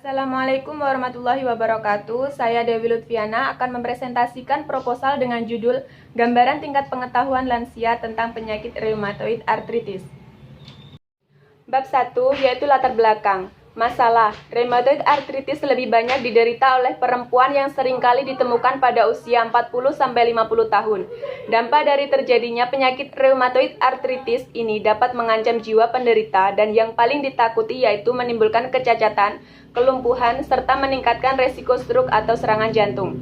Assalamualaikum warahmatullahi wabarakatuh. Saya Dewi Lutfiana akan mempresentasikan proposal dengan judul Gambaran Tingkat Pengetahuan Lansia tentang Penyakit Rheumatoid Arthritis. Bab 1 yaitu latar belakang. Masalah, rheumatoid arthritis lebih banyak diderita oleh perempuan yang seringkali ditemukan pada usia 40-50 tahun. Dampak dari terjadinya penyakit rheumatoid arthritis ini dapat mengancam jiwa penderita dan yang paling ditakuti yaitu menimbulkan kecacatan, kelumpuhan, serta meningkatkan resiko stroke atau serangan jantung.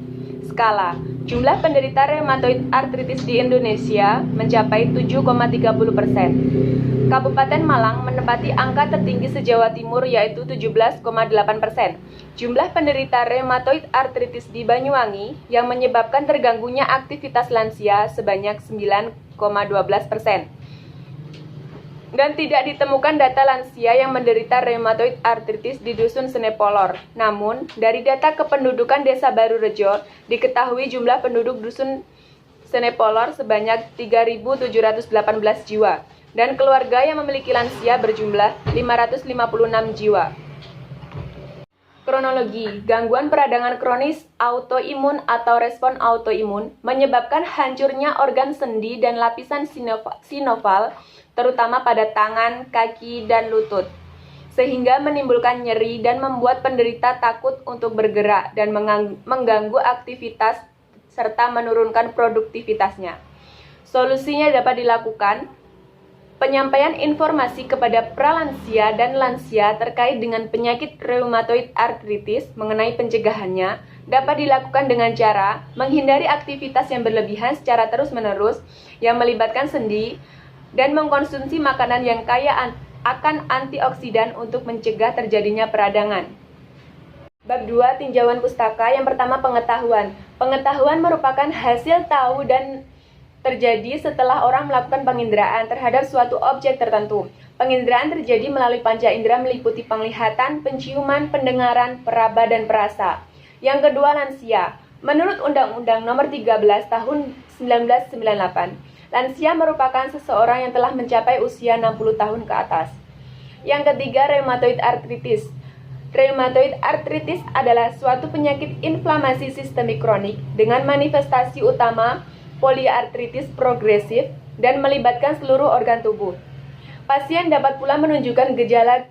Skala, jumlah penderita rheumatoid arthritis di Indonesia mencapai 7,30%. Kabupaten Malang menempati angka tertinggi se-Jawa Timur yaitu 17,8%. Jumlah penderita rheumatoid arthritis di Banyuwangi yang menyebabkan terganggunya aktivitas lansia sebanyak 9,12%. Dan tidak ditemukan data lansia yang menderita rheumatoid arthritis di Dusun Senepolor. Namun, dari data kependudukan Desa Baru Rejo, diketahui jumlah penduduk Dusun Senepolor sebanyak 3.718 jiwa. Dan keluarga yang memiliki lansia berjumlah 556 jiwa. Kronologi, gangguan peradangan kronis autoimun atau respon autoimun menyebabkan hancurnya organ sendi dan lapisan sinoval, terutama pada tangan, kaki, dan lutut, sehingga menimbulkan nyeri dan membuat penderita takut untuk bergerak dan mengganggu aktivitas serta menurunkan produktivitasnya. Solusinya dapat dilakukan penyampaian informasi kepada pralansia dan lansia terkait dengan penyakit rheumatoid arthritis mengenai pencegahannya dapat dilakukan dengan cara menghindari aktivitas yang berlebihan secara terus-menerus yang melibatkan sendi dan mengkonsumsi makanan yang kaya akan antioksidan untuk mencegah terjadinya peradangan. Bab 2 tinjauan pustaka. Yang pertama, pengetahuan. Pengetahuan merupakan hasil tahu dan terjadi setelah orang melakukan penginderaan terhadap suatu objek tertentu. Penginderaan terjadi melalui panca indera meliputi penglihatan, penciuman, pendengaran, peraba, dan perasa. Yang kedua, lansia. Menurut Undang-Undang Nomor 13 Tahun 1998, lansia merupakan seseorang yang telah mencapai usia 60 tahun ke atas. Yang ketiga, rheumatoid arthritis. Rheumatoid arthritis adalah suatu penyakit inflamasi sistemik kronik dengan manifestasi utama poliartritis progresif dan melibatkan seluruh organ tubuh. Pasien dapat pula menunjukkan gejala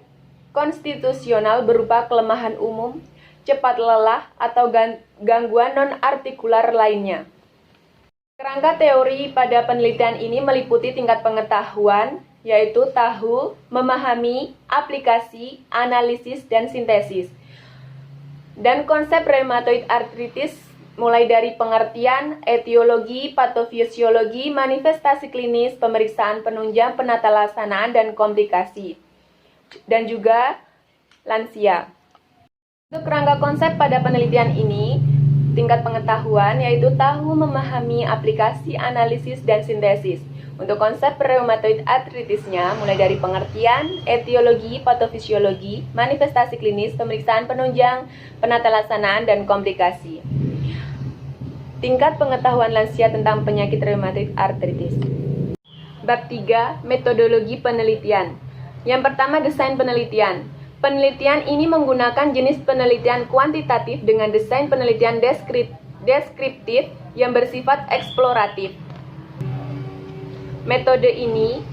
konstitusional berupa kelemahan umum, cepat lelah, atau gangguan non-artikular lainnya. Kerangka teori pada penelitian ini meliputi tingkat pengetahuan, yaitu tahu, memahami, aplikasi, analisis, dan sintesis. Dan konsep rheumatoid arthritis mulai dari pengertian, etiologi, patofisiologi, manifestasi klinis, pemeriksaan penunjang, penata laksanaan, dan komplikasi. Dan juga lansia. Untuk kerangka konsep pada penelitian ini, tingkat pengetahuan yaitu tahu, memahami, aplikasi, analisis, dan sintesis. Untuk konsep rheumatoid arthritisnya mulai dari pengertian, etiologi, patofisiologi, manifestasi klinis, pemeriksaan penunjang, penata laksanaan, dan komplikasi. Tingkat pengetahuan lansia tentang penyakit rheumatoid arthritis. Bab 3, metodologi penelitian. Yang pertama, desain penelitian. Penelitian ini menggunakan jenis penelitian kuantitatif dengan desain penelitian deskriptif yang bersifat eksploratif. Metode ini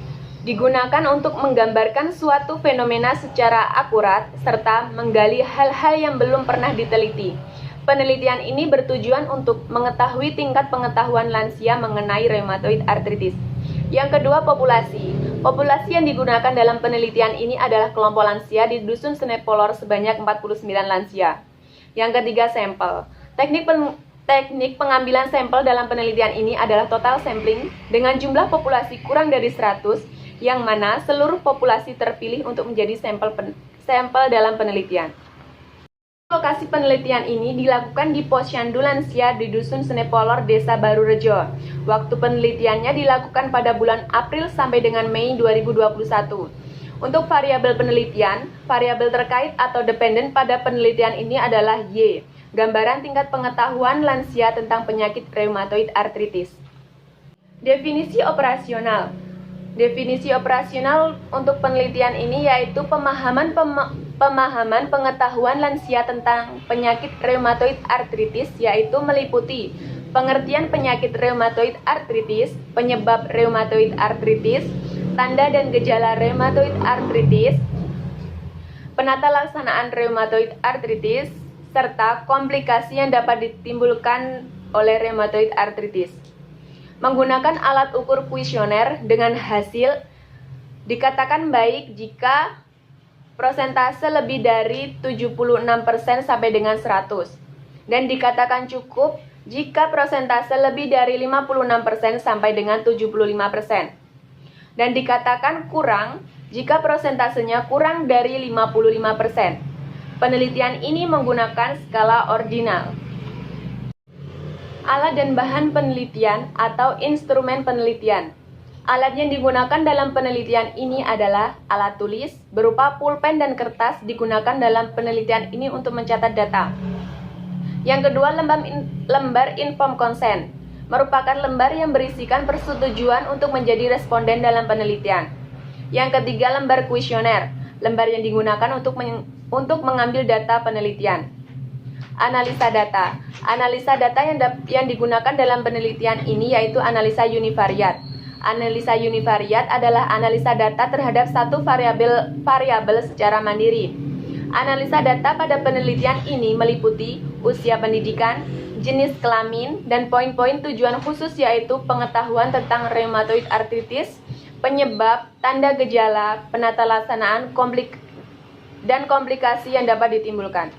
digunakan untuk menggambarkan suatu fenomena secara akurat serta menggali hal-hal yang belum pernah diteliti. Penelitian ini bertujuan untuk mengetahui tingkat pengetahuan lansia mengenai rheumatoid arthritis. Yang kedua, populasi. Populasi yang digunakan dalam penelitian ini adalah kelompok lansia di Dusun Senepolor sebanyak 49 lansia. Yang ketiga, sampel. Teknik pengambilan sampel dalam penelitian ini adalah total sampling dengan jumlah populasi kurang dari 100, yang mana seluruh populasi terpilih untuk menjadi sampel dalam penelitian. Lokasi penelitian ini dilakukan di Posyandu Lansia di Dusun Senepolor, Desa Baru Rejo. Waktu penelitiannya dilakukan pada bulan April sampai dengan Mei 2021. Untuk variabel penelitian, variabel terkait atau dependen pada penelitian ini adalah Y, gambaran tingkat pengetahuan lansia tentang penyakit rheumatoid arthritis. Definisi operasional. Definisi operasional untuk penelitian ini yaitu pemahaman pemahaman pengetahuan lansia tentang penyakit reumatoid artritis, yaitu meliputi pengertian penyakit reumatoid artritis, penyebab reumatoid artritis, tanda dan gejala reumatoid artritis, penata laksanaan reumatoid artritis, serta komplikasi yang dapat ditimbulkan oleh reumatoid artritis. Menggunakan alat ukur kuesioner dengan hasil dikatakan baik jika prosentase lebih dari 76% sampai dengan 100, dan dikatakan cukup jika prosentase lebih dari 56% sampai dengan 75%, dan dikatakan kurang jika prosentasenya kurang dari 55%. Penelitian ini menggunakan skala ordinal. Alat dan bahan penelitian atau instrumen penelitian. Alat yang digunakan dalam penelitian ini adalah alat tulis berupa pulpen dan kertas digunakan dalam penelitian ini untuk mencatat data. Yang kedua, lembar inform consent merupakan lembar yang berisikan persetujuan untuk menjadi responden dalam penelitian. Yang ketiga, lembar kuesioner, lembar yang digunakan untuk mengambil data penelitian. Analisa data. Analisa data yang digunakan dalam penelitian ini yaitu analisa univariat. Analisa univariat adalah analisa data terhadap satu variabel secara mandiri. Analisa data pada penelitian ini meliputi usia pendidikan, jenis kelamin, dan poin-poin tujuan khusus yaitu pengetahuan tentang reumatoid artritis, penyebab, tanda gejala, penata laksanaan, dan komplikasi yang dapat ditimbulkan.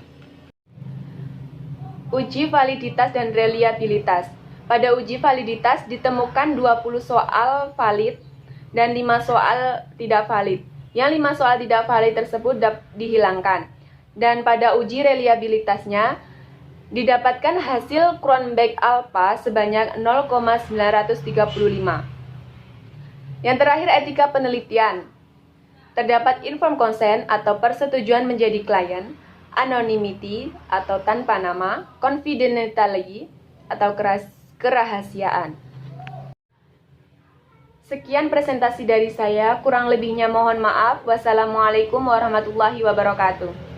Uji validitas dan reliabilitas. Pada uji validitas ditemukan 20 soal valid dan 5 soal tidak valid. Yang 5 soal tidak valid tersebut dihilangkan. Dan pada uji reliabilitasnya didapatkan hasil Cronbach alpha sebanyak 0,935. Yang terakhir, etika penelitian. Terdapat informed consent atau persetujuan menjadi klien, anonymity atau tanpa nama, confidentiality atau kerahasiaan. Sekian presentasi dari saya, kurang lebihnya mohon maaf. Wassalamualaikum warahmatullahi wabarakatuh.